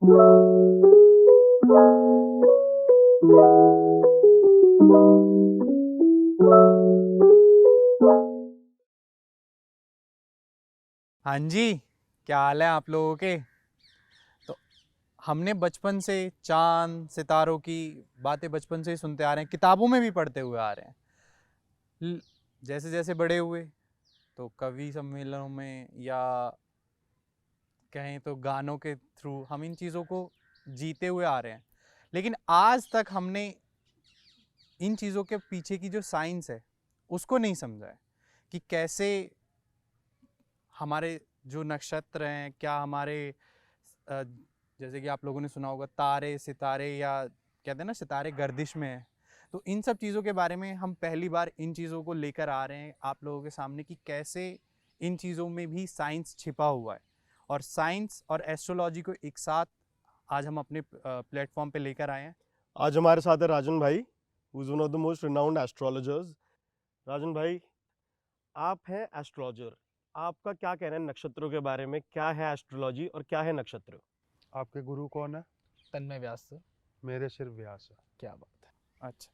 हाँ जी, क्या हाल है आप लोगों के। तो हमने बचपन से चांद सितारों की बातें बचपन से ही सुनते आ रहे हैं, किताबों में भी पढ़ते हुए आ रहे हैं। ल- जैसे जैसे बड़े हुए तो कवि सम्मेलनों में या कहें तो गानों के थ्रू हम इन चीज़ों को जीते हुए आ रहे हैं। लेकिन आज तक हमने इन चीज़ों के पीछे की जो साइंस है उसको नहीं समझा है कि कैसे हमारे जो नक्षत्र हैं, क्या हमारे अ, जैसे कि आप लोगों ने सुना होगा तारे सितारे, या कहते हैं ना सितारे गर्दिश में है। तो इन सब चीज़ों के बारे में हम पहली बार इन चीज़ों को लेकर आ रहे हैं आप लोगों के सामने कि कैसे इन चीज़ों में भी साइंस छिपा हुआ है। और साइंस और एस्ट्रोलॉजी को एक साथ आज हम अपने प्लेटफॉर्म पे लेकर आए हैं। आज हमारे साथ है राजन भाई, who is one of the most renowned astrologers. Rajan भाई, आप हैं एस्ट्रोलॉजर, आपका क्या कहना है नक्षत्रों के बारे में? क्या है एस्ट्रोलॉजी और क्या है नक्षत्र? आपके गुरु कौन है? तन्मय व्यास से। मेरे सिर व्यास है। क्या बात है। अच्छा।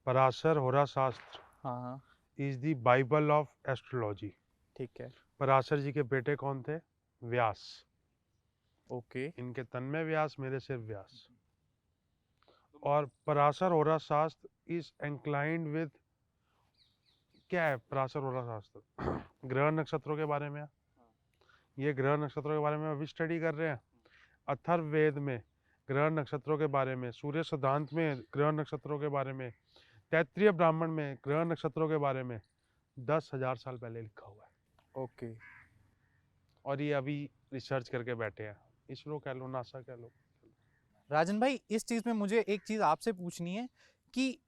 पराशर होरा शास्त्र हाँ हाँ। Is the Bible of astrology. ठीक है। पराशर जी के बेटे कौन थे? व्यास। ओके। इनके तन्मय व्यास, मेरे सिर व्यास। और पराशर होरा शास्त्र इज इंक्लाइंड विद, क्या है पराशर होरा शास्त्र? ग्रह नक्षत्रों के बारे में है। ये ग्रह नक्षत्रों के बारे में अभी स्टडी कर रहे हैं। अथर्ववेद में ग्रह नक्षत्रों के बारे में, सूर्य सिद्धांत में ग्रह नक्षत्रों के बारे में, तैत्रीय ब्राह्मण में ग्रह नक्षत्रों के बारे में 10,000 साल पहले लिखा हुआ है। ओके। और ये अभी रिसर्च करके बैठे हैं, इसरो कह लो, नासा कह लो। राजन भाई, इस चीज़ में मुझे एक चीज़ आपसे पूछनी है कि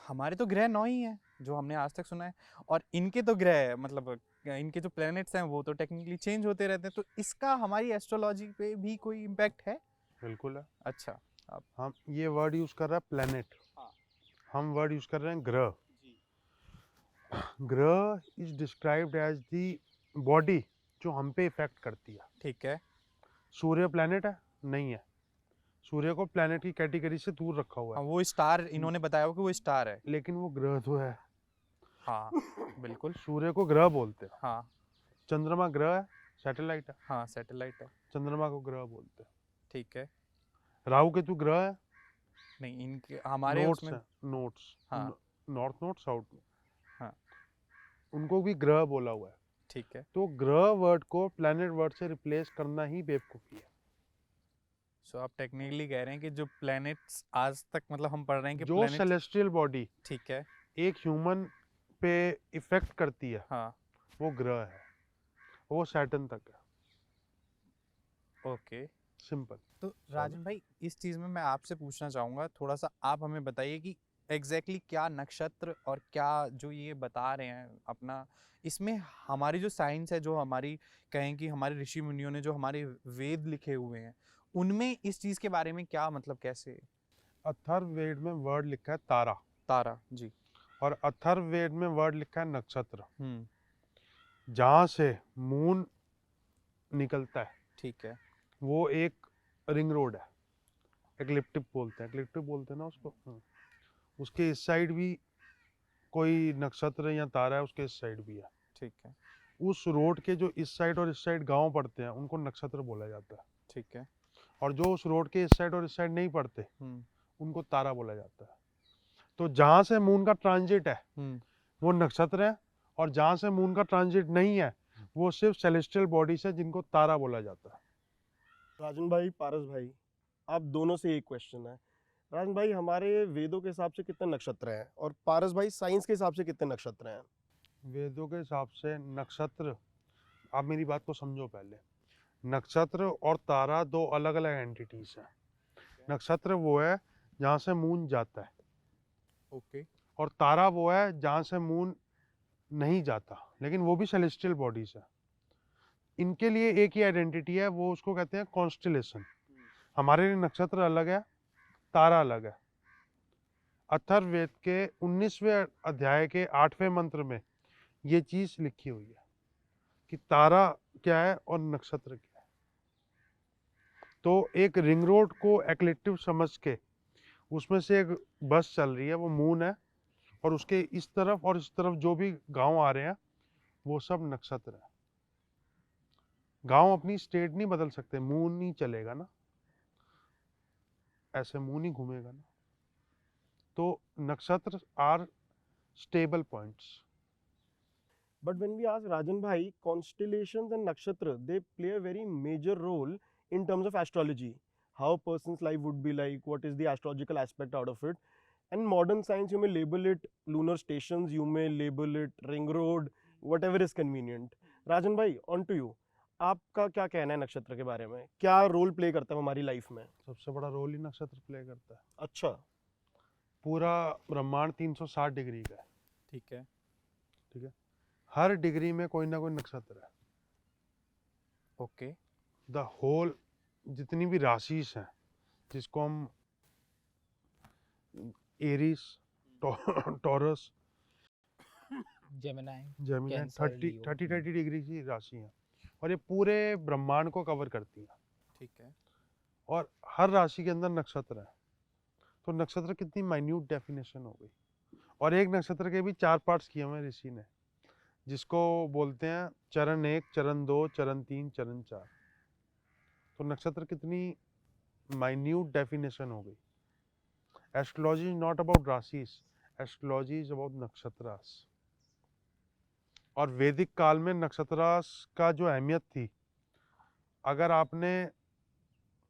हमारे तो ग्रह 9 ही हैं जो हमने आज तक सुना है, और इनके तो ग्रह मतलब इनके जो प्लैनेट्स हैं वो तो टेक्निकली चेंज होते रहते हैं, तो इसका हमारी एस्ट्रोलॉजी पे भी कोई इम्पैक्ट है? बिल्कुल है। अच्छा। अब हम ये वर्ड यूज कर रहे हैं प्लेनेट, हाँ हम वर्ड यूज कर रहे हैं ग्रह। जी। ग्रह is described as the body जो हम पे इफेक्ट करती है। ठीक है। सूर्य प्लेनेट है? नहीं है। सूर्य को प्लेनेट की कैटेगरी से दूर रखा हुआ हाँ, है। वो स्टार इन्होंने बताया हो कि वो स्टार है। लेकिन वो ग्रह तो है। हाँ बिल्कुल। सूर्य को ग्रह बोलते हैं। हाँ चंद्रमा ग्रह है, सैटेलाइट है। हाँ, सैटेलाइट है। चंद्रमा को ग्रह बोलते हैं। ठीक है। राहु केतु ग्रह है। नहीं, इनके हमारे नोट्स उसमें। हैं, नोट्स। हाँ नॉर्थ नोड, साउथ नोड, हाँ। उनको भी ग्रह बोला हुआ है। ठीक है। तो ग्रह वर्ड को प्लेनेट वर्ड से रिप्लेस करना ही बेवकूफ़ी है। सो आप टेक्निकली कह रहे हैं कि जो प्लैनेट्स आज तक मतलब हम पढ़ रहे हैं कि जो प्लैनेट्स। सेलेस्टियल बॉडी ठीक है। एक ह्यूमन पे इफेक्ट करती है, हाँ। वो ग्रह है। वो सैटर्न तक है। ओके। सिंपल। तो राजन भाई, इस चीज़ में मैं आपसे पूछना चाहूँगा, थोड़ा सा आप हमें बताइए कि एग्जैक्टली क्या नक्षत्र और क्या जो ये बता रहे हैं अपना, इसमें हमारी जो साइंस है, जो हमारी कहें कि हमारे ऋषि मुनियों ने जो हमारे वेद लिखे हुए हैं उनमें इस चीज़ के बारे में क्या मतलब कैसे। अथर्ववेद में वर्ड लिखा है तारा, तारा जी। और अथर्ववेद में वर्ड लिखा है नक्षत्र। हम्म। जहाँ से मून निकलता है ठीक है। वो एक रिंग रोड है, एक्लिप्टिक बोलते हैं, एक्लिप्टिक बोलते हैं ना उसको। उसके इस साइड भी कोई नक्षत्र या तारा है, उसके इस साइड भी है। ठीक है। उस रोड के जो इस साइड और इस साइड गांव पड़ते हैं उनको नक्षत्र बोला जाता है। ठीक है। और जो उस रोड के इस साइड और इस साइड नहीं पड़ते हम्म। उनको तारा बोला जाता है। तो जहां से मून का ट्रांजिट है हम्म। वो नक्षत्र है, और जहां से मून का ट्रांजिट नहीं है वो सिर्फ सेलेस्टियल बॉडीज है जिनको तारा बोला जाता है। राजन भाई, पारस भाई, आप दोनों से एक क्वेश्चन है। राजन भाई, हमारे वेदों के हिसाब से कितने नक्षत्र हैं, और पारस भाई साइंस के हिसाब से कितने नक्षत्र हैं? वेदों के हिसाब से नक्षत्र, आप मेरी बात को समझो पहले। नक्षत्र और तारा दो अलग अलग एंटिटीज हैं। नक्षत्र वो है जहाँ से मून जाता है, ओके। और तारा वो है जहाँ से मून नहीं जाता, लेकिन वो भी सेलेस्टियल बॉडीज है। इनके लिए एक ही आइडेंटिटी है, वो उसको कहते हैं कॉन्स्टिलेशन। हमारे लिए नक्षत्र अलग है, तारा अलग है। अथर्ववेद के 19वें अध्याय के 8वें मंत्र में ये चीज लिखी हुई है कि तारा क्या है और नक्षत्र क्या है। तो एक रिंग रोड को एक्लेटिव समझ के उसमें से एक बस चल रही है, वो मून है, और उसके इस तरफ और इस तरफ जो भी गांव आ रहे हैं वो सब नक्षत्र है। गांव अपनी स्टेट नहीं बदल सकते, मून नहीं चलेगा ना, ऐसे मून ही घूमेगा ना। तो नक्षत्र are stable points. But when we ask Rajan Bhai, constellations and nakshatra, they play a very major role in terms of astrology. How a person's life would be like, what is the astrological aspect out of it. And modern science, you may label it lunar stations, you may label it ring road, whatever is convenient. Rajan Bhai, on to you. आपका क्या कहना है नक्षत्र के बारे में? क्या role play करता है हमारी लाइफ में? सबसे बड़ा रोल ही नक्षत्र प्ले करता है। अच्छा, पूरा ब्रह्मांड 360 डिग्री का है, ठीक है। ठीक है। हर डिग्री में कोई ना कोई नक्षत्र है। ओके। द होल जितनी भी राशिस हैं, जिसको हम Aries, taurus, Gemini, Gemini, cancer, 30 degree की राशि हैं, और ये पूरे ब्रह्मांड को कवर करती हैं। ठीक है। और हर राशि के अंदर नक्षत्र है। तो नक्षत्र कितनी माइन्यूट डेफिनेशन हो गई। और एक नक्षत्र के भी 4 पार्ट्स किए हुए हैं ऋषि ने, जिसको बोलते हैं चरण 1, चरण 2, चरण 3, चरण 4। तो नक्षत्र कितनी माइन्यूट डेफिनेशन हो गई। एस्ट्रोलॉजी इज नॉट अबाउट राशिस, एस्ट्रोलॉजी इज अबाउट नक्षत्रास। और वैदिक काल में नक्षत्रास का जो अहमियत थी, अगर आपने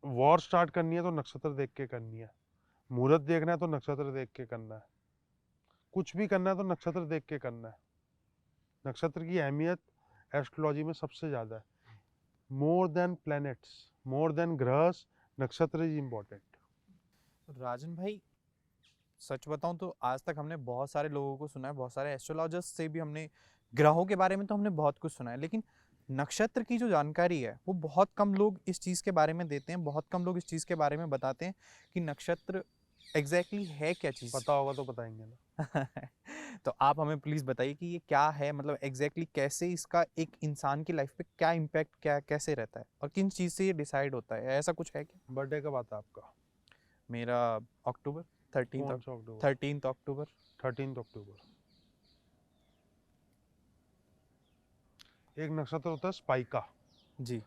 वॉर स्टार्ट करनी है तो नक्षत्र देख के करनी है, मुहूर्त देखना है तो नक्षत्र देख के करना है, कुछ भी करना है तो नक्षत्र देख के करना है। नक्षत्र की अहमियत एस्ट्रोलॉजी में सबसे ज़्यादा है। More than planets, more than ग्रहस, नक्षत्र इज इम्पोर्टेंट। राजन भाई, सच बताऊं तो आज तक हमने बहुत सारे लोगों को सुना है, बहुत सारे एस्ट्रोलॉजर्स से भी हमने, ग्रहों के बारे में तो हमने बहुत कुछ सुना है, लेकिन नक्षत्र की जो जानकारी है वो बहुत कम लोग इस चीज़ के बारे में देते हैं, बहुत कम लोग इस चीज़ के बारे में बताते हैं कि नक्षत्र एग्जैक्टली है क्या चीज़। पता होगा तो बताएंगे ना। तो आप हमें प्लीज़ बताइए कि ये क्या है, मतलब एग्जैक्टली कैसे इसका एक इंसान की लाइफ पे क्या इम्पैक्ट, क्या कैसे रहता है, और किन चीज़ से ये डिसाइड होता है, ऐसा कुछ है क्या? बर्थडे कब आता है आपका? मेरा अक्टूबर 13 कौन सा अक्टूबर? 13 अक्टूबर। 13 अक्टूबर। एक नक्षत्र होता है स्पाइका, जी।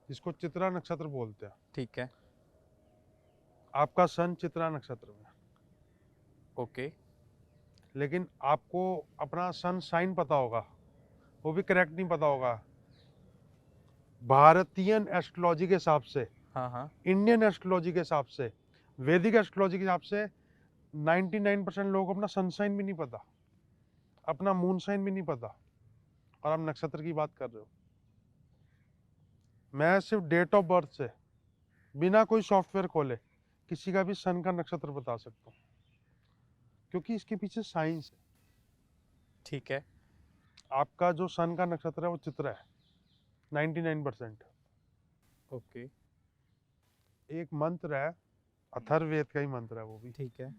जिसको चित्रा नक्षत्र बोलते हैं। ठीक है। आपका सन चित्रा नक्षत्र में, ओके। लेकिन आपको अपना सन साइन पता होगा, वो भी करेक्ट नहीं पता होगा। भारतीय एस्ट्रोलॉजी के हिसाब से, हाँ हाँ। इंडियन एस्ट्रोलॉजी के हिसाब से, वैदिक एस्ट्रोलॉजी के हिसाब से 99% लोगों को अपना सन साइन भी नहीं पता, अपना मून साइन भी नहीं पता, और आप नक्षत्र की बात कर रहे हो। मैं सिर्फ डेट ऑफ बर्थ से, बिना कोई सॉफ्टवेयर खोले, किसी का भी सन का नक्षत्र बता सकता हूँ, क्योंकि इसके पीछे साइंस है। ठीक है। आपका जो सन का नक्षत्र है वो चित्रा है 99%। ओके। एक मंत्र है, अथर्ववेद का ही मंत्र है वो भी, ठीक है।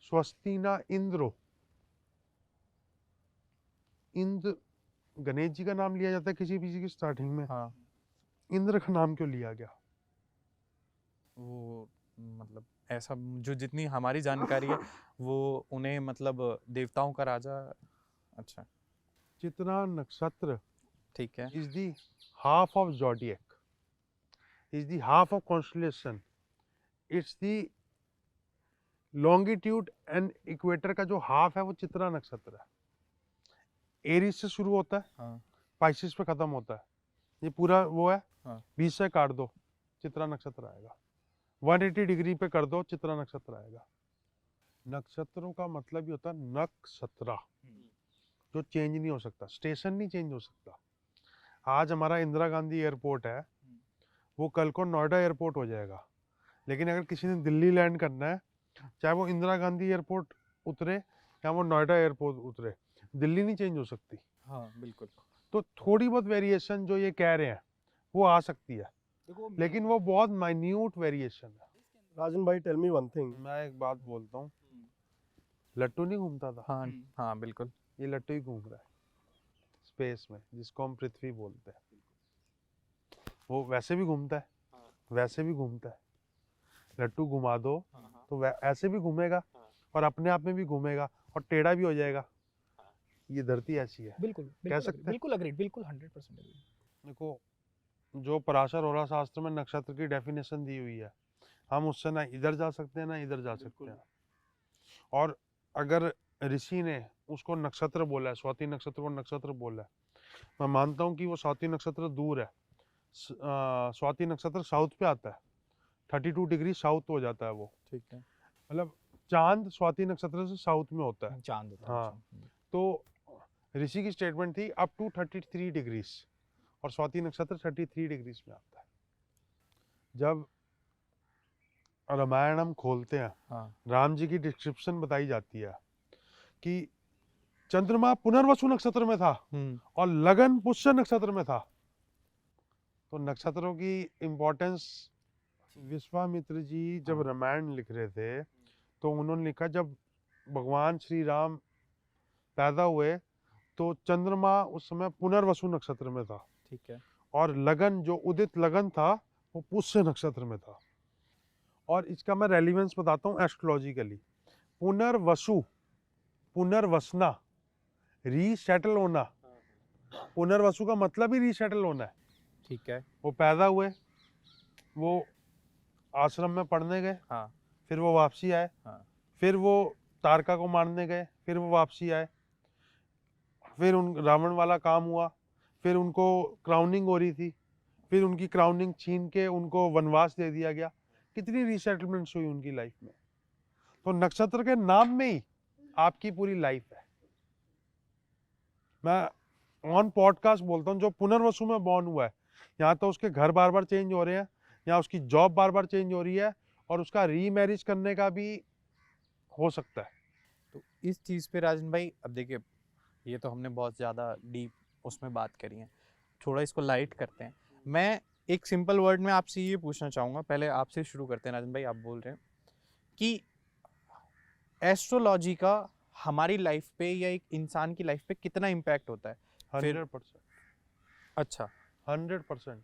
स्वस्तिना इंद्रो। इंद्र, गणेश जी का नाम लिया जाता है किसी भी चीज की स्टार्टिंग में, हाँ। इंद्र का नाम क्यों लिया गया? वो मतलब ऐसा, जो जितनी हमारी जानकारी है वो उन्हें, मतलब देवताओं का राजा। अच्छा। चित्रा नक्षत्र ठीक है। is the half of zodiac, is the half of constellation, it's the longitude and equator का जो हाफ है वो चित्रा नक्षत्र है। एरीज से शुरू होता है, हाँ। पाइसिस पे खत्म होता है, ये पूरा वो है। हाँ। 20 से काट दो, चित्रा नक्षत्र आएगा। 180 डिग्री पे कर दो, चित्रा नक्षत्र आएगा। नक्षत्रों का मतलब ही होता है नक्षत्रा, जो चेंज नहीं हो सकता, स्टेशन नहीं चेंज हो सकता। आज हमारा इंदिरा गांधी एयरपोर्ट है, वो कल को नोएडा एयरपोर्ट हो जाएगा, लेकिन अगर किसी ने दिल्ली लैंड करना है, चाहे वो इंदिरा गांधी एयरपोर्ट उतरे या वो नोएडा एयरपोर्ट उतरे, दिल्ली नहीं चेंज हो सकती। हाँ बिल्कुल। तो थोड़ी बहुत वेरिएशन जो ये कह रहे हैं वो आ सकती है, लेकिन वो बहुत माइन्यूट वेरिएशन है। Rajan Bhai, tell me one thing. मैं एक बात बोलता हूँ, लट्टू नहीं घूमता था, हाँ हाँ बिल्कुल। ये लट्टू ही घूम रहा है स्पेस में, जिसको हम पृथ्वी बोलते हैं। वो वैसे भी घूमता है, वैसे भी घूमता है। लट्टू घुमा दो तो ऐसे भी घूमेगा और अपने आप में भी घूमेगा और टेढ़ा भी हो जाएगा। ये धरती ऐसी है। बिल्कुल कह बिल्कुल सकते हैं। बिल्कुल अग्रीड, बिल्कुल 100% अग्रीड। देखो, जो पराशर और शास्त्र में नक्षत्र की डेफिनेशन दी हुई है, हम उससे ना इधर जा सकते हैं ना इधर जा सकते हैं। और अगर ऋषि ने उसको नक्षत्र बोला है, स्वाति नक्षत्र को नक्षत्र बोला है, मैं मानता हूँ कि वो स्वाति नक्षत्र दूर है। स्वाति नक्षत्र साउथ पे आता है, 32 डिग्री साउथ हो जाता है वो। ठीक है। मतलब चांद स्वाति नक्षत्र से साउथ में होता है। चांद होता है हाँ। तो ऋषि की स्टेटमेंट थी अप टू 33 डिग्रीज, और स्वाति नक्षत्र 33 डिग्रीज में आता है। जब रामायण हम खोलते हैं, हाँ। राम जी की डिस्क्रिप्शन बताई जाती है कि चंद्रमा पुनर्वसु नक्षत्र में था और लगन पुष्य नक्षत्र में था। तो नक्षत्रों की इंपॉर्टेंस, विश्वामित्र जी जब रामायण लिख रहे थे तो उन्होंने लिखा जब भगवान श्री राम पैदा हुए तो चंद्रमा उस समय पुनर्वसु नक्षत्र में था। ठीक है। और लगन, जो उदित लगन था, वो पुष्य नक्षत्र में था। और इसका मैं रेलिवेंस बताता हूँ एस्ट्रोलॉजिकली। पुनर्वसु, पुनर्वसना, रीसेटल होना। पुनर्वसु का मतलब ही रीसेटल होना है। ठीक है। वो पैदा हुए, वो आश्रम में पढ़ने गए, हाँ। फिर वो वापसी आए, हाँ। फिर वो तारका को मारने गए, फिर वो वापसी आए, फिर उन रावण वाला काम हुआ, फिर उनको क्राउनिंग हो रही थी, फिर उनकी क्राउनिंग छीन के उनको वनवास दे दिया गया। कितनी रीसेटलमेंट्स हुई उनकी लाइफ में। तो नक्षत्र के नाम में ही आपकी पूरी लाइफ है। मैं ऑन पॉडकास्ट बोलता हूँ, जो पुनर्वसु में बॉर्न हुआ है, यहाँ तो उसके घर बार बार चेंज हो रहे हैं, यहाँ उसकी जॉब बार बार चेंज हो रही है, और उसका रीमैरिज करने का भी हो सकता है। तो इस चीज़ पे राजन भाई, अब देखिए, ये तो हमने बहुत ज़्यादा डीप उसमें बात करी है, थोड़ा इसको लाइट करते हैं। मैं एक सिंपल वर्ड में आपसे ये पूछना चाहूँगा, पहले आपसे शुरू करते हैं राजन भाई। आप बोल रहे हैं कि एस्ट्रोलॉजी का हमारी लाइफ पे या एक इंसान की लाइफ पे कितना इम्पैक्ट होता है? 100%। अच्छा। 100%।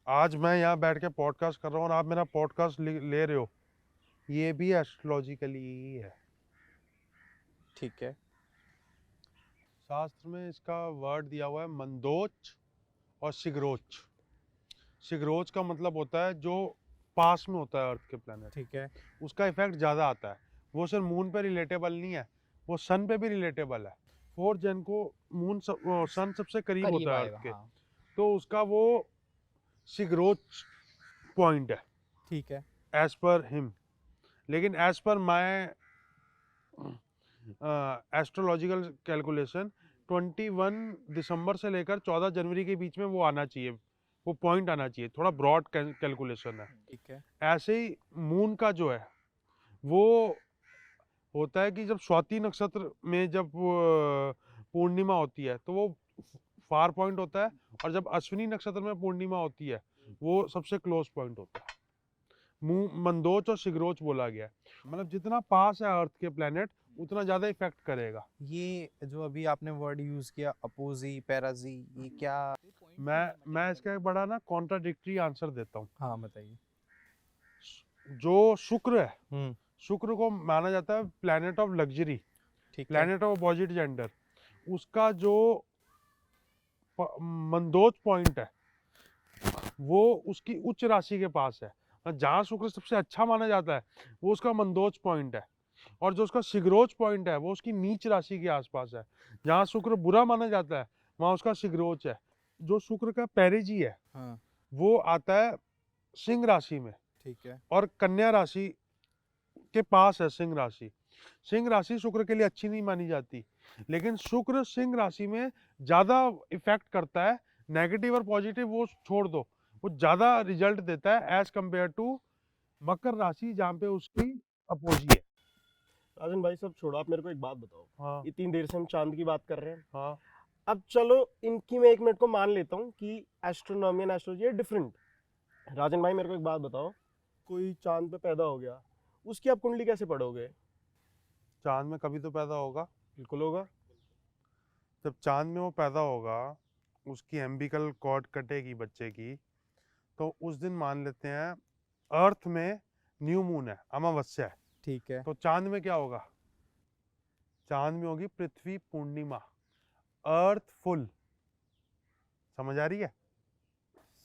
आज मैं यहाँ बैठ के पॉडकास्ट कर रहा हूँ और आप मेरा पॉडकास्ट ले रहे हो, ये भी एस्ट्रोलॉजिकली ही है। ठीक है। शास्त्र में इसका वर्ड दिया हुआ है मंदोच और शिग्रोच। शिग्रोच का मतलब होता है जो पास में होता है अर्थ के प्लेनेट, ठीक है। उसका इफेक्ट ज़्यादा आता है। वो सिर्फ मून पे रिलेटेबल नहीं है, वो सन पे भी रिलेटेबल है। 4 जन को मून सन सबसे करीब होता है अर्थ के, हाँ। तो उसका वो शिग्रोच पॉइंट है। ठीक है। As per him. लेकिन एज पर माई एस्ट्रोलॉजिकल कैलकुलेशन 21 दिसंबर से लेकर 14 जनवरी के बीच में वो आना चाहिए, वो पॉइंट आना चाहिए। थोड़ा ब्रॉड कैलकुलेशन है। ठीक है। ऐसे ही मून का जो है वो होता है कि जब स्वाति नक्षत्र में जब पूर्णिमा होती है तो वो फार पॉइंट होता है, और जब अश्विनी नक्षत्र में पूर्णिमा होती है वो सबसे क्लोज पॉइंट होता है। मंदोच और शिग्रोच बोला गया है। मतलब जितना पास है अर्थ के प्लेनेट उतना ज्यादा इफेक्ट करेगा। ये जो अभी आपने वर्ड यूज किया अपोजी पैराजी, ये क्या? मैं इसका एक बड़ा ना कॉन्ट्राडिक्टरी आंसर देता हूँ। हाँ बताइए। जो शुक्र है, शुक्र को माना जाता है प्लेनेट ऑफ लग्जरी, ठीक है। Planet of opposite gender. उसका जो मंदोच पॉइंट है वो उसकी उच्च राशि के पास है। जहाँ शुक्र सबसे अच्छा माना जाता है वो उसका मंदोच पॉइंट है, और जो उसका शिग्रोच पॉइंट है वो उसकी नीच राशि के आसपास है। जहाँ शुक्र बुरा माना जाता है वहाँ उसका शिग्रोच है। जो शुक्र का पेरिजी है हाँ। वो आता है सिंह राशि में, ठीक है। और कन्या राशि के पास है सिंह राशि। सिंह राशि शुक्र के लिए अच्छी नहीं मानी जाती, लेकिन शुक्र सिंह राशि में ज्यादा इफेक्ट करता है। नेगेटिव और पॉजिटिव वो छोड़ दो, वो ज्यादा रिजल्ट देता है एज कंपेयर टू मकर राशि जहाँ पे उसकी अपोजी है। राजन भाई सब छोड़ो, आप मेरे को एक बात बताओ। हाँ इतनी देर से हम चांद की बात कर रहे हैं। हाँ। अब चलो इनकी मैं 1 मिनट को मान लेता हूँ कि एस्ट्रोनॉमी एंड एस्ट्रोलॉजी है डिफरेंट। राजन भाई मेरे को एक बात बताओ, कोई चांद पे पैदा हो गया, उसकी आप कुंडली कैसे पढ़ोगे? चांद में कभी तो पैदा होगा। बिल्कुल होगा। जब चांद में वो पैदा होगा, उसकी एम्बिकल कॉर्ड कटेगी बच्चे की, तो उस दिन मान लेते हैं अर्थ में न्यू मून है, अमावस्या है, ठीक है। तो चांद में क्या होगा? चांद में होगी पृथ्वी पूर्णिमा, अर्थ फुल। समझ आ रही है?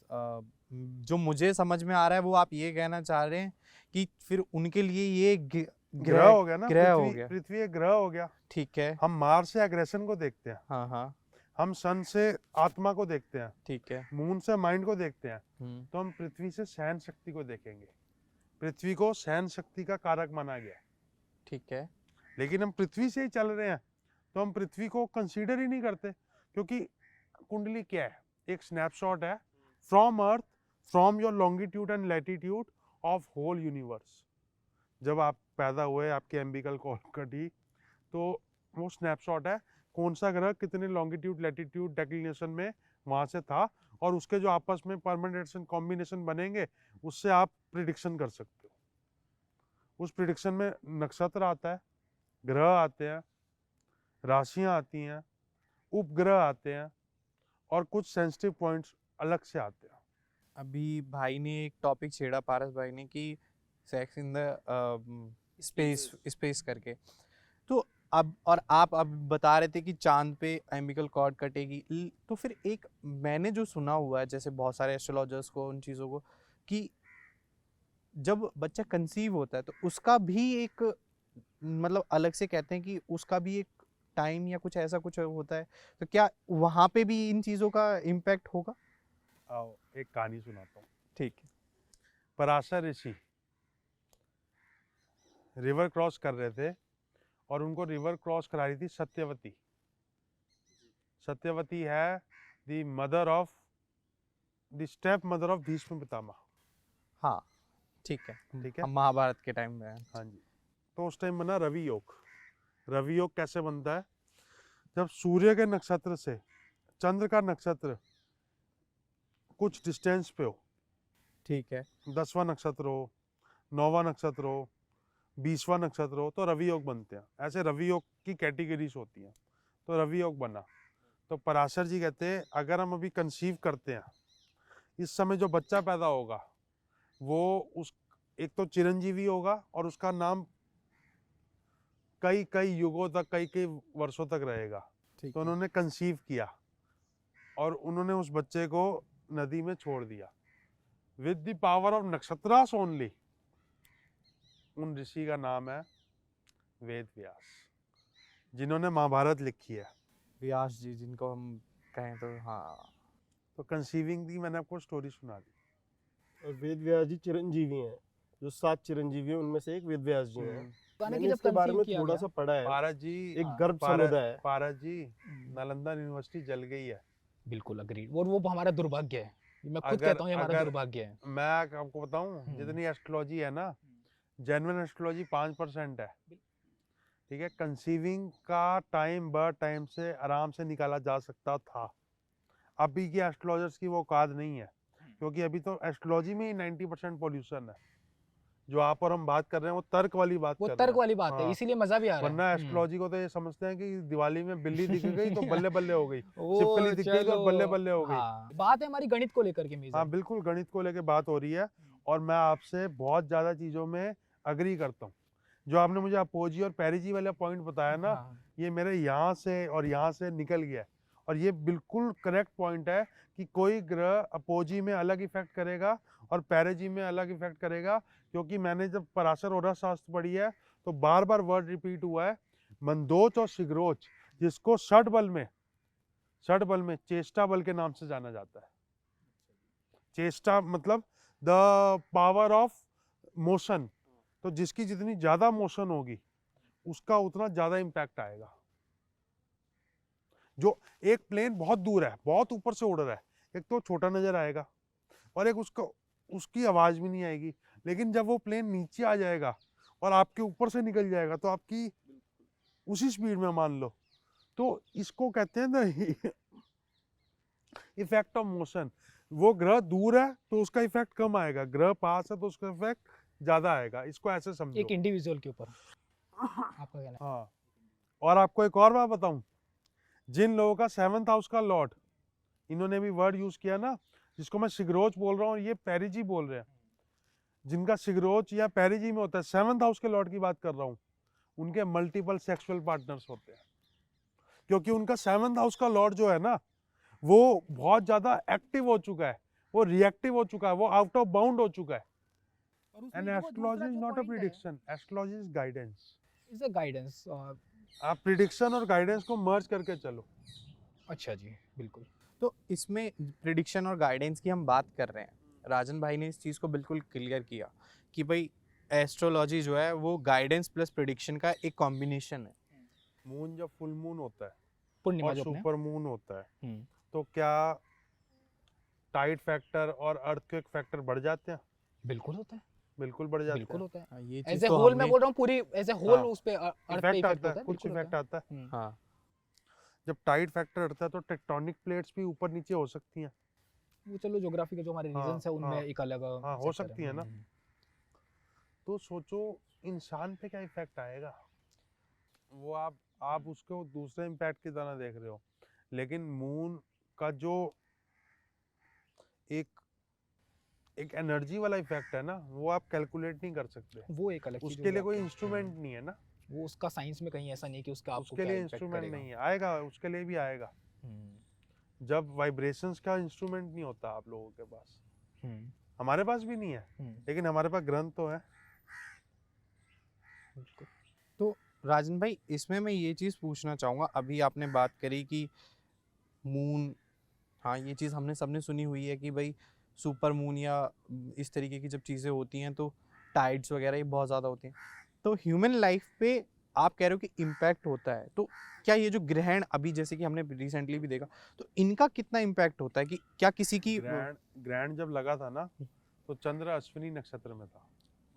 अ, जो मुझे समझ में आ रहा है वो आप ये कहना चाह रहे हैं कि फिर उनके लिए ये ग्रह हो गया ना, ग्रह हो पृथ्वी गया। पृथ्वी एक ग्रह हो गया। ठीक है। हम मार्स से एग्रेशन को देखते हैं, हाँ हाँ। हम सन से आत्मा को देखते हैं, ठीक है। मून से माइंड को देखते हैं, हम्म। तो हम पृथ्वी से सहन शक्ति को देखेंगे। पृथ्वी को सहन शक्ति का कारक माना गया है। ठीक है। लेकिन हम पृथ्वी से ही चल रहे हैं, तो हम पृथ्वी को कंसीडर ही नहीं करते, क्योंकि कुंडली क्या है? एक स्नैपशॉट है from earth, from your longitude and latitude of whole universe. जब आप पैदा हुए, आपकी एम्बिकल कॉर्ड कटी, तो वो स्नैपशॉट है कौन सा ग्रह कितने लॉन्गिट्यूड लैटिट्यूड डेक्लिनेशन में वहाँ से था, और उसके जो आपस में परमानेंट कॉम्बिनेशन बनेंगे, उससे आप प्रिडिक्शन कर सकते हो। उस प्रिडिक्शन में नक्षत्र आता है, ग्रह आते हैं, राशियां आती हैं, उपग्रह आते हैं, और कुछ सेंसिटिव पॉइंट्स अलग से आते हैं। अभी भाई ने एक टॉपिक छेड़ा, पारस भाई ने, कि सेक्स इन द स्पेस करके। तो अब और आप अब बता रहे थे कि चांद पे एम्बिकल कॉर्ड कटेगी। तो फिर एक मैंने जो सुना हुआ है, जैसे बहुत सारे एस्ट्रोलॉजर्स को, उन चीज़ों को, कि जब बच्चा कंसीव होता है तो उसका भी एक मतलब अलग से कहते हैं कि उसका भी एक टाइम या कुछ ऐसा कुछ होता है। तो क्या वहाँ पे भी इन चीज़ों का इम्पैक्ट होगा? आओ एक कहानी सुनाता हूँ। ठीक है। पराशर ऋषि रिवर क्रॉस कर रहे थे, और उनको रिवर क्रॉस करा रही थी सत्यवती। सत्यवती है the mother of the step mother of Bhishma Pitamah. हाँ ठीक है। ठीक है, हम महाभारत के टाइम में हैं। हाँ जी। तो उस टाइम बना रवि योग। रवि योग कैसे बनता है? जब सूर्य के नक्षत्र से चंद्र का नक्षत्र कुछ डिस्टेंस पे हो, ठीक है। 10वां नक्षत्र हो, 9वां नक्षत्र हो, 20वां नक्षत्र हो, तो रवि योग बनते हैं। ऐसे रवि योग की कैटेगरीज होती हैं। तो रवि योग बना, तो पराशर जी कहते हैं अगर हम अभी कंसीव करते हैं, इस समय जो बच्चा पैदा होगा वो उस एक तो चिरंजीवी होगा, और उसका नाम कई कई युगों तक, कई कई वर्षों तक रहेगा। ठीक तो है। उन्होंने कंसीव किया, और उन्होंने उस बच्चे को नदी में छोड़ दिया with the power of nakshatras only. उन ऋषि का नाम है वेद व्यास, जिन्होंने महाभारत लिखी है। व्यास जी, जिनको हम कहें तो हाँ। तो कंसीविंग की मैंने आपको स्टोरी सुना दी। और वेद व्यास जी चिरंजीवी हैं, जो 7 चिरंजीवी हैं उनमें से एक वेद व्यास जी हैं। गाने मैंने की जब इसके बारे कंसीव में किया थोड़ा गया सा पढ़ा है। पारस जी, एक हाँ, गर्भ समुदाय है। पारस जी, नालंदा यूनिवर्सिटी जल गई है। बिल्कुल अग्रीड। वो हमारा दुर्भाग्य है, ये मैं खुद अगर कहता हूँ, ये हमारा अगर दुर्भाग्य है। मैं आपको बताऊं, जितनी एस्ट्रोलॉजी है ना, जेन्युइन एस्ट्रोलॉजी 5% है। ठीक है, कंसीविंग का टाइम बर्थ टाइम से आराम से निकाला जा सकता था। अभी की एस्ट्रोलॉजर्स की वो औकात नहीं है, क्योंकि अभी तो एस्ट्रोलॉजी में ही 90% पॉल्यूशन है। जो आप और हम बात कर रहे हैं वो तर्क वाली बात वो कर रहे तर्क हैं। वाली बात है, हाँ, इसीलिए मजा भी आ रहा वरना है। एस्ट्रोलॉजी को तो ये समझते हैं कि दिवाली में बिल्ली दिख गई तो बल्ले बल्ले हो गई, वो छिपकली दिख गई तो बल्ले बल्ले हो गई। हाँ, बात है हमारी गणित को लेकर के हाँ मेजर। बिल्कुल, गणित को लेके बात हो रही है, और मैं आपसे बहुत ज़्यादा चीज़ों में अग्री करता हूँ। जो आपने मुझे अपोजी और पेरिजी वाला पॉइंट बताया ना, हाँ, ये मेरे यहाँ से और यहाँ से निकल गया है, और ये बिल्कुल करेक्ट पॉइंट है कि कोई ग्रह अपोजी में अलग इफेक्ट करेगा और पेरिजी में अलग इफेक्ट करेगा। क्योंकि मैंने जब पराशर और शास्त्र पढ़ी है तो बार बार वर्ड रिपीट हुआ है, मंदोच और शिग्रोच, जिसको षड बल में चेष्टा बल के नाम से जाना जाता है। चेष्टा मतलब द पावर ऑफ मोशन। तो जिसकी जितनी ज्यादा मोशन होगी उसका उतना ज्यादा इंपैक्ट आएगा। जो एक प्लेन बहुत दूर है, बहुत ऊपर से उड़ रहा है, एक तो छोटा नजर आएगा, और एक उसको उसकी आवाज भी नहीं आएगी। लेकिन जब वो प्लेन नीचे आ जाएगा और आपके ऊपर से निकल जाएगा तो आपकी उसी स्पीड में मान लो, तो इसको कहते हैं ना इफेक्ट ऑफ मोशन। वो ग्रह दूर है तो उसका इफेक्ट कम आएगा, ग्रह पास है तो उसका इफेक्ट ज्यादा आएगा। इसको ऐसे समझो। एक इंडिविजुअल के ऊपर आपका कहना है। हाँ, और आपको एक और बात बताऊं, जिन लोगों का 7th हाउस का लॉर्ड, इन्होंने भी वर्ड यूज किया ना, जिसको मैं सिगरोज बोल रहा हूँ, ये पेरिजी बोल रहे हैं। जिनका सिगरोज या पेरिजी में होता है, 7th हाउस के लॉर्ड की बात कर रहा हूँ, उनके मल्टीपल सेक्सुअल पार्टनर्स होते हैं, क्योंकि उनका 7th हाउस का लॉर्ड जो है ना, वो बहुत ज्यादा एक्टिव हो चुका है, वो रिएक्टिव हो चुका है, वो आउट ऑफ बाउंड हो चुका है। And astrology is not a prediction, astrology is guidance. Is a guidance. आप प्रिडिक्शन और गाइडेंस को मर्ज करके चलो। अच्छा जी, बिल्कुल। तो इसमें प्रिडिक्शन और गाइडेंस की हम बात कर रहे हैं, राजन भाई ने इस चीज़ को बिल्कुल क्लियर किया कि भाई एस्ट्रोलॉजी जो है वो गाइडेंस प्लस प्रिडिक्शन का एक कॉम्बिनेशन है। मून जब फुल मून होता है पूर्णिमा और जो अपने। सुपर मून होता है, हम्म, तो क्या टाइड फैक्टर और अर्थक्वेक फैक्टर बढ़ जाते हैं? बिल्कुल होता है, बिल्कुल बढ़ जाते बिल्कुल हैं। होता है। हाँ, ये एज चीज़ ए तो होल मैं हमने बोल रहा हूँ, पूरी एज ए होल हाँ, उस पे अर्थ पे इफेक्ट इफेक्ट आता है, होता है, कुछ बिल्कुल इफेक्ट होता है। आता है। हाँ जब टाइड फैक्टर बढ़ता है तो टेक्टोनिक प्लेट्स भी ऊपर नीचे हो सकती हैं। वो चलो ज्योग्राफी के जो हमारे हाँ, रीजंस है उनमें हाँ, एक अलग हाँ, हो sector सकती है ना। हम्म। तो सोचो इंसान पे क्या इफेक्ट आएगा। वो आप उसको दूसरे इम्पैक्ट की तरह देख रहे हो, लेकिन मून का जो एक एक एनर्जी वाला इफेक्ट है ना, वो आप कैलकुलेट नहीं कर सकते। वो एक अलग चीज उसके होगी लिए कोई आपके। इंस्ट्रूमेंट नहीं है ना, वो उसका साइंस में कहीं ऐसा नहीं कि उसका आपको उसके क्या लिए इफेक्ट इंस्ट्रूमेंट करेगा। नहीं है। आएगा, उसके लिए भी आएगा। हम्म, जब वाइब्रेशंस का इंस्ट्रूमेंट नहीं होता आप लोगों के पास, हम्म, हमारे पास भी नहीं है, लेकिन हमारे पास ग्रंथ तो है। बिल्कुल। तो राजन भाई इसमें मैं ये चीज़ पूछना चाहूँगा, अभी आपने बात करी कि मून, हाँ ये चीज़ हमने सबने सुनी हुई है कि भाई सुपर मून या इस तरीके की जब चीज़ें होती हैं तो टाइड्स वगैरह ही बहुत ज़्यादा होती हैं, तो ह्यूमन लाइफ पे आप कह रहे हो कि इम्पैक्ट होता है, तो क्या ये जो ग्रहण अभी जैसे कि हमने रिसेंटली भी देखा, तो इनका कितना इम्पैक्ट होता है कि क्या किसी की ग्रहण ग्रहण जब लगा था ना, तो चंद्र अश्विनी नक्षत्र में था।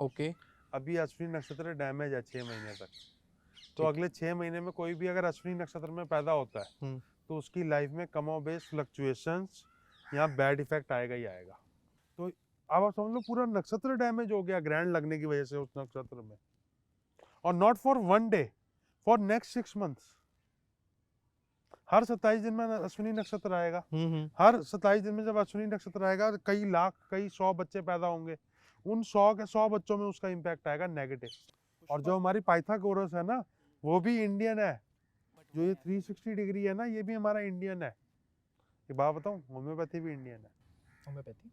ओके अभी अश्विनी नक्षत्र डैमेज है 6 महीने तक। तो ठीक। अगले 6 महीने में कोई भी अगर अश्विनी नक्षत्र में पैदा होता है, तो उसकी लाइफ में कमोबेश फ्लक्चुएशंस या बैड इफेक्ट आएगा ही आएगा। तो अब आप समझ लो पूरा नक्षत्र डैमेज हो गया ग्रहण लगने की वजह से उस नक्षत्र में, और not for 1 day, for next 6 months. हर 27 दिन में अश्विनी नक्षत्र आएगा। हर 27 दिन में जब अश्विनी नक्षत्र आएगा, कई लाख कई 100 बच्चे पैदा होंगे। उन 100 के 100 बच्चों में उसका इम्पैक्ट आएगा नेगेटिव। और जो हमारी पाइथागोरस है ना, वो भी इंडियन है। जो ये 360 डिग्री है ना, ये भी हमारा इंडियन है। एक बात बताऊं, होम्योपैथी भी इंडियन है, होम्योपैथी।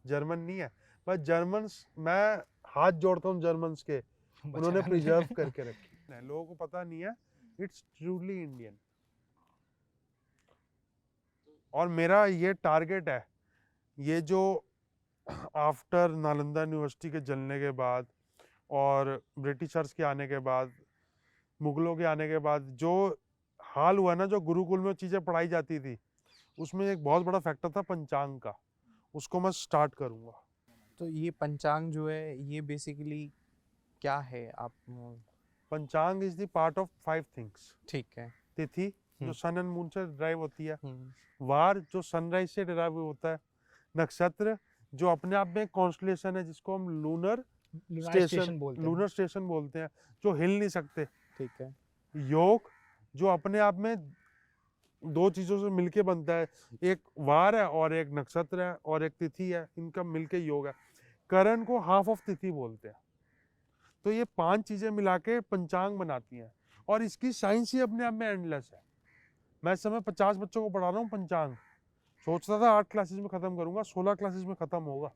जर्मन नहीं है। बस जर्मन्स, मैं हाथ जोड़ता हूँ जर्मन्स के, उन्होंने बचाया प्रिजर्व नहीं। करके रखी है। लोगों को पता नहीं है, इट्स ट्रूली इंडियन। और मेरा ये टारगेट है, ये जो आफ्टर नालंदा यूनिवर्सिटी के जलने के बाद और ब्रिटिशर्स के आने के बाद, मुगलों के आने के बाद जो हाल हुआ ना, जो गुरुकुल में चीज़ें पढ़ाई जाती थी, उसमें एक बहुत बड़ा फैक्टर था पंचांग का। उसको मैं स्टार्ट करूँगा। तो ये पंचांग जो है ये बेसिकली क्या है आप पंचांग is the part of 5 things. ठीक है। तिथि जो सन एंड मून से ड्राइव होती है, हम्म वार जो सनराइज से ड्राइव होता है, नक्षत्र जो अपने आप में कॉन्स्टलेशन है, जिसको हम लूनर स्टेशन बोलते हैं। लूनर स्टेशन बोलते हैं, जो हिल नहीं सकते। ठीक है। योग जो अपने आप में 2 चीजों से मिलके बनता है, एक वार है और एक नक्षत्र है और एक तिथि है, इनका मिलके योग है। करण को हाफ ऑफ तिथि बोलते हैं। तो ये 5 चीजें मिला के पंचांग बनाती हैं, और इसकी साइंस ही अपने आप में एंडलेस है। मैं इस समय 50 बच्चों को पढ़ा रहा हूँ पंचांग। सोचता था 8 क्लासेस में खत्म करूंगा, 16 क्लासेस में खत्म होगा।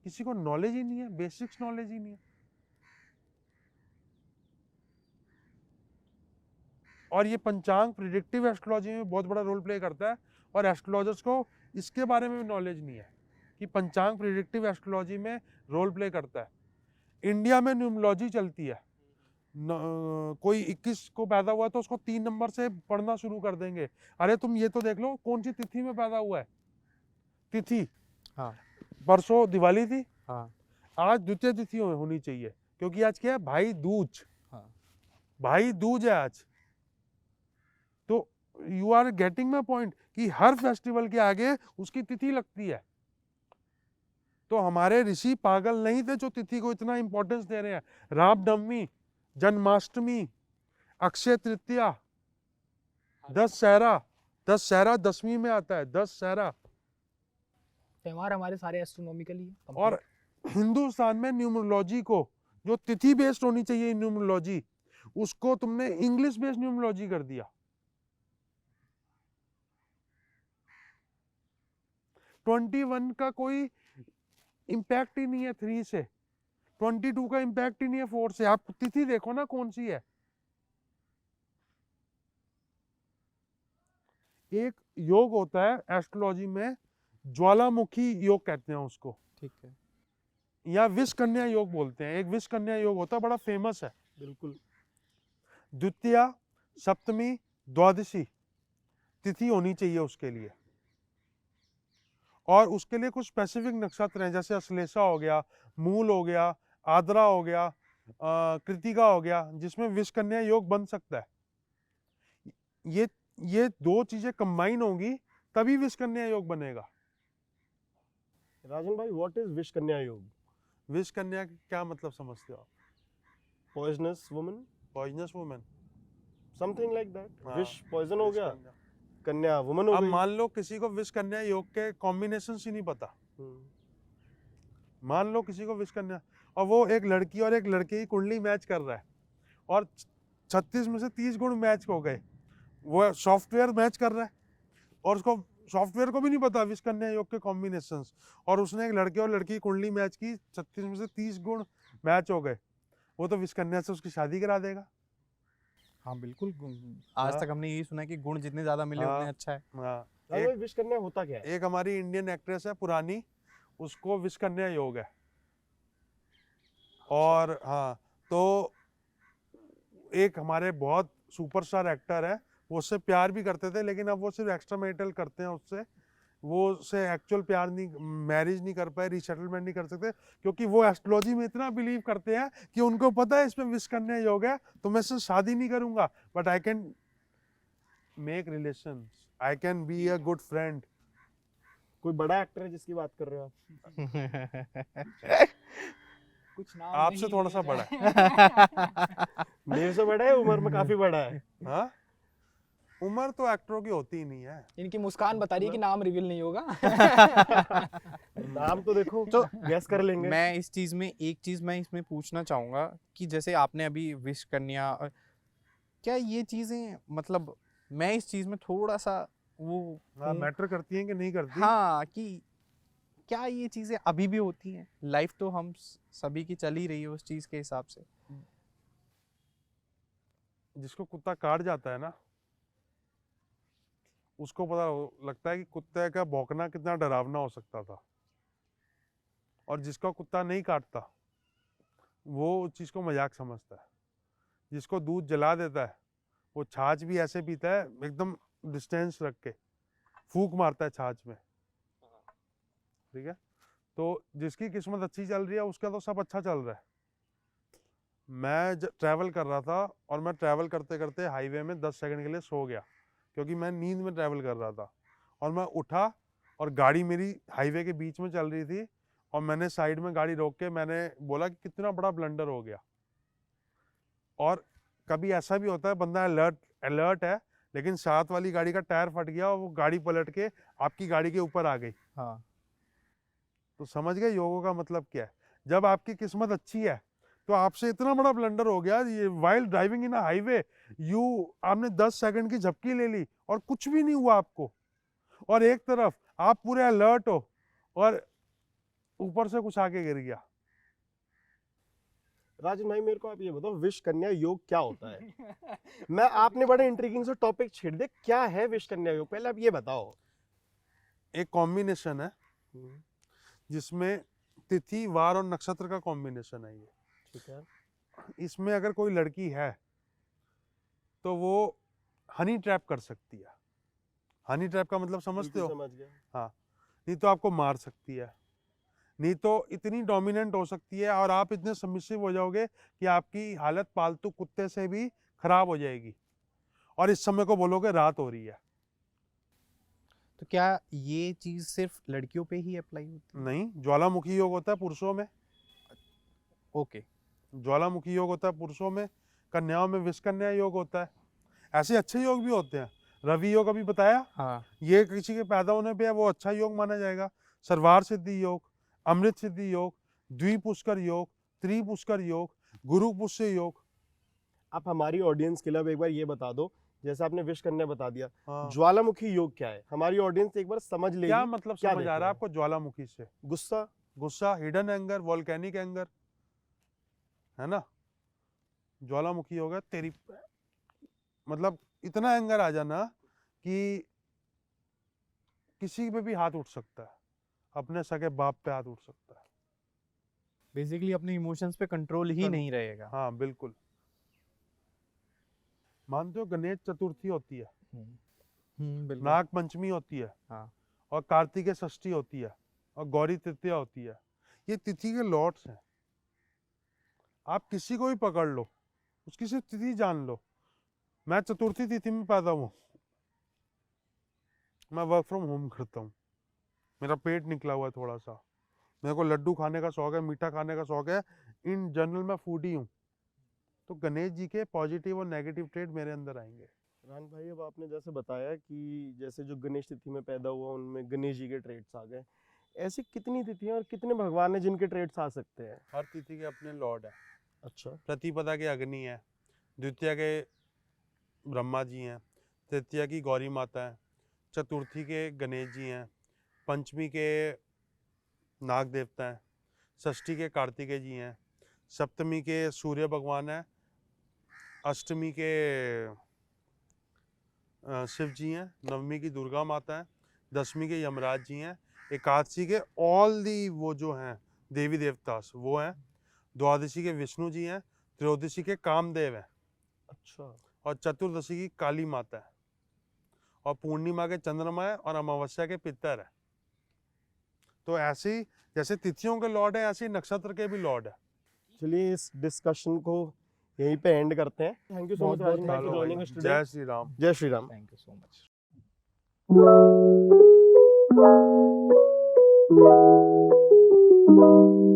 किसी को नॉलेज ही नहीं है, बेसिक्स नॉलेज ही नहीं है। और ये पंचांग प्रिडिक्टिव एस्ट्रोलॉजी में बहुत बड़ा रोल प्ले करता है, और एस्ट्रोलॉजर्स को इसके बारे में भी नॉलेज नहीं है कि पंचांग प्रिडिक्टिव एस्ट्रोलॉजी में रोल प्ले करता है। इंडिया में न्यूमरोलॉजी चलती है। कोई 21 को पैदा हुआ तो उसको 3 नंबर से पढ़ना शुरू कर देंगे। अरे तुम ये तो देख लो कौन सी तिथि में पैदा हुआ है। तिथि, हाँ परसों दिवाली थी, हाँ आज द्वितीय तिथि होनी चाहिए, क्योंकि आज क्या है, भाई दूज। हाँ भाई दूज है आज। तो you are getting my point कि हर फेस्टिवल के आगे उसकी तिथि लगती है। तो हमारे ऋषि पागल नहीं थे जो तिथि को इतना इंपॉर्टेंस दे रहे हैं। रामनवमी, जन्माष्टमी, अक्षय तृतीया, दशहरा। दशहरा 10वीं में आता है, दशहरा। त्यौहार हमारे सारे एस्ट्रोनॉमिकली है और हिंदुस्तान में न्यूमरोलॉजी को जो तिथि बेस्ड होनी चाहिए न्यूमरोलॉजी, उसको तुमने इंग्लिश बेस्ड न्यूमरोलॉजी कर दिया। 21 का कोई इम्पैक्ट ही नहीं है 3 से, 22 का इम्पैक्ट ही नहीं है 4 से। आप तिथि देखो ना कौन सी है। एक योग होता है एस्ट्रोलॉजी में, ज्वालामुखी योग कहते हैं उसको, ठीक है। या विष कन्या योग बोलते हैं। एक विष कन्या योग होता है, बड़ा फेमस है। बिल्कुल। द्वितीया, सप्तमी, द्वादशी तिथि होनी चाहिए उसके लिए, और उसके लिए कुछ स्पेसिफिक नक्षत्र हैं, जैसे अश्लेषा हो गया, मूल हो गया, आद्रा हो गया, कृतिका हो गया, जिसमें विष कन्या योग बन सकता है। ये 2 चीजें कंबाइन होंगी तभी विष कन्या योग बनेगा। राजन भाई, व्हाट इज विष कन्या योग? विष कन्या का क्या मतलब समझते हो आप? Poisonous woman, poisonous women, something like that. हाँ, विष पॉइजन हो विष गया, कन्या। कन्या वुमन हो अब गई। मान लो किसी को विष कन्या योग के कॉम्बिनेशन ही नहीं पता, हम्म, मान लो किसी को विष कन्या, और वो एक लड़की और एक लड़के की कुंडली मैच कर रहा है, और 36 में से 30 गुण मैच हो गए, वो सॉफ्टवेयर मैच कर रहा है, और उसको सॉफ्टवेयर को भी नहीं पता विष कन्या योग के कॉम्बिनेशंस, और उसने एक लड़के और लड़की की कुंडली मैच की, 36 में से 30 गुण मैच हो गए, वो तो विष कन्या से उसकी शादी करा देगा। हाँ बिल्कुल, आज हाँ। तक हमने यही सुना है कि गुण जितने ज्यादा मिले हाँ। उतने अच्छा है। हाँ, राजन भाई, विष कन्या होता क्या है? एक हमारी इंडियन एक्ट्रेस है पुरानी, उसको विष कन्या योग है। और हाँ, तो एक हमारे बहुत सुपरस्टार एक्टर है, वो उससे प्यार भी करते थे, लेकिन अब वो सिर्फ एक्स्ट्रा मैरिटल करते हैं उससे, वो उससे एक्चुअल प्यार नहीं, मैरिज नहीं कर पाए, रीसेटलमेंट नहीं कर सकते, क्योंकि वो एस्ट्रोलॉजी में इतना बिलीव करते हैं कि उनको पता है इसमें विष कन्या योग है, तो मैं इससे शादी नहीं करूंगा, but I can make relation, I can be a good friend. कोई बड़ा एक्टर है जिसकी बात कर रहे हो आप? कुछ नाम आपसे नहीं थोड़ा सा लिया बड़ा जाए। मेरे से बड़ा है, उम्र में काफी बड़ा है। हाँ, उम्र तो एक्टरों की होती ही नहीं है। इनकी मुस्कान बता रही है कि नाम रिवील नहीं होगा। नाम तो देखो, तो गैस कर लेंगे। मैं इस चीज में एक चीज मैं इसमें पूछना चाहूंगा कि जैसे आपने अभी विश कन्या क्या ये चीजें मतलब मैं इस चीज में थोड़ा सा वो हाँ, हूँ। मैटर करती हैं कि नहीं करती? हाँ, कि क्या ये चीजें अभी भी होती हैं? लाइफ तो हम सभी की चल ही रही है उस चीज के हिसाब से। जिसको कुत्ता काट जाता है ना, उसको पता लगता है कि कुत्ते का भौंकना कितना डरावना हो सकता था, और जिसका कुत्ता नहीं काटता वो उस चीज को मजाक समझता है। जिसको दूध जला देता है वो छाछ भी ऐसे पीता है, एकदम डिस्टेंस रख के फूंक मारता है छाछ में, ठीक है। तो जिसकी किस्मत अच्छी चल रही है उसका तो सब अच्छा चल रहा है। मैं ट्रैवल कर रहा था, और मैं ट्रैवल करते करते हाईवे में 10 सेकंड के लिए सो गया, क्योंकि मैं नींद में ट्रैवल कर रहा था, और मैं उठा और गाड़ी मेरी हाईवे के बीच में चल रही थी, और मैंने साइड में गाड़ी रोक के मैंने बोला कि कितना बड़ा ब्लंडर हो गया। और कभी ऐसा भी होता है बंदा अलर्ट है, लेकिन साथ वाली गाड़ी का टायर फट गया और वो गाड़ी पलट के आपकी गाड़ी के ऊपर आ गई। हाँ, तो समझ गए योगों का मतलब क्या है। जब आपकी किस्मत अच्छी है तो आपसे इतना बड़ा ब्लंडर हो गया, ये वाइल ड्राइविंग इन हाईवे, आपने 10 सेकंड की झपकी ले ली और कुछ भी नहीं हुआ आपको, और एक तरफ आप पूरे अलर्ट हो और ऊपर से कुछ आके गिर गया। राजन भाई, मेरे को आप ये बताओ, विष कन्या योग क्या होता है? मैं आपने बड़े इंट्रिगिंग से टॉपिक छेड़ दिया, क्या है विष कन्या योग? पहले आप ये बताओ। एक कॉम्बिनेशन है जिसमें तिथि, वार और नक्षत्र का कॉम्बिनेशन है ये। ठीक है। इसमें अगर कोई लड़की है तो वो हनी ट्रैप कर सकती है। हनी ट्रैप का मतलब समझते बिल्कुल हो? समझ गया। नहीं तो आपको मार सकती है, नहीं तो इतनी डोमिनेंट हो सकती है और आप इतने सबमिसिव हो जाओगे कि आपकी हालत पालतू कुत्ते से भी खराब हो जाएगी, और इस समय को बोलोगे रात हो रही है। तो क्या ये चीज सिर्फ लड़कियों पे ही अप्लाई होती है? नहीं, ज्वालामुखी योग होता है पुरुषों में। ओके, ज्वालामुखी योग होता है पुरुषों में, कन्याओं में विष कन्या योग होता है। ऐसे अच्छे योग भी होते हैं। रवि योग अभी बताया, हाँ, ये किसी के पैदा होने पे है वो अच्छा योग माना जाएगा। सर्वार सिद्धि योग, अमृत सिद्धि योग, द्विपुष्कर योग, त्रिपुष्कर योग, गुरु पुष्य योग। आप हमारी ऑडियंस के लिए अब एक बार ये बता दो, जैसे आपने विश करने बता दिया, हाँ। ज्वालामुखी योग क्या है? हमारी ऑडियंस एक बार समझ लेगी। क्या मतलब क्या समझ आ देखना रहा है है? आपको ज्वालामुखी से? गुस्सा, गुस्सा, हिडन एंगर, वॉल्केनिक एंगर, है ना? ज्वालामुखी होगा तेरी, मतलब इतना एंगर आ जाना कि किसी पे भी हाथ उठ सकता है, अपने सगे बाप पे हाथ उठ सकता है। बेसिकली अपने इमोशंस पे कंट्रोल ही नहीं रहेगा। हाँ बिल्कुल। मानते हो गणेश चतुर्थी होती है, बिल्कुल। नाग पंचमी होती है, हाँ। और कार्तिकेय षष्ठी होती है, और गौरी तृतीया होती है। ये तिथि के लॉट्स हैं। आप किसी को भी पकड़ लो, उसकी सिर्फ तिथि जान लो। मैं चतुर्थी तिथि में पैदा हुआ, मैं वर्क फ्रॉम होम करता हूँ, मेरा पेट निकला हुआ है थोड़ा सा, मेरे को लड्डू खाने का शौक है, मीठा खाने का शौक है, इन जनरल मैं फूडी हूँ। तो गणेश जी के पॉजिटिव और नेगेटिव ट्रेड मेरे अंदर आएंगे। रान भाई अब आपने जैसे बताया कि जैसे जो गणेश तिथि में पैदा हुआ उनमें गणेश जी के ट्रेड्स आ गए, ऐसी कितनी तिथियां और कितने भगवान हैं जिनके ट्रेड्स आ सकते हैं? हर तिथि के अपने लॉर्ड है। अच्छा, प्रतिपदा के अग्नि है, द्वितीया के ब्रह्मा जी हैं, तृतीया की गौरी माता है, चतुर्थी के गणेश जी हैं, पंचमी के नाग देवता हैं, षष्ठी के कार्तिकेय जी हैं, सप्तमी के सूर्य भगवान हैं, अष्टमी के शिव जी हैं, नवमी की दुर्गा माता है, दसवीं के यमराज जी हैं, एकादशी के ऑल दी वो जो हैं देवी देवतास वो हैं, द्वादशी के विष्णु जी हैं, त्रयोदशी के कामदेव हैं, अच्छा। और चतुर्दशी की काली माता है, और पूर्णिमा के चंद्रमा है, और अमावस्या के पितर है। तो ऐसे ही जैसे तिथियों के लॉर्ड है, ऐसे ही नक्षत्र के भी लॉर्ड है। चलिए इस डिस्कशन को यहीं पे एंड करते हैं। थैंक यू सो मच बहुत बहुत राजन भाई चलो फॉर भाई, जॉइनिंग अस टुडे। जय श्री राम। जय Shri Ram. Thank you so much. Thank you.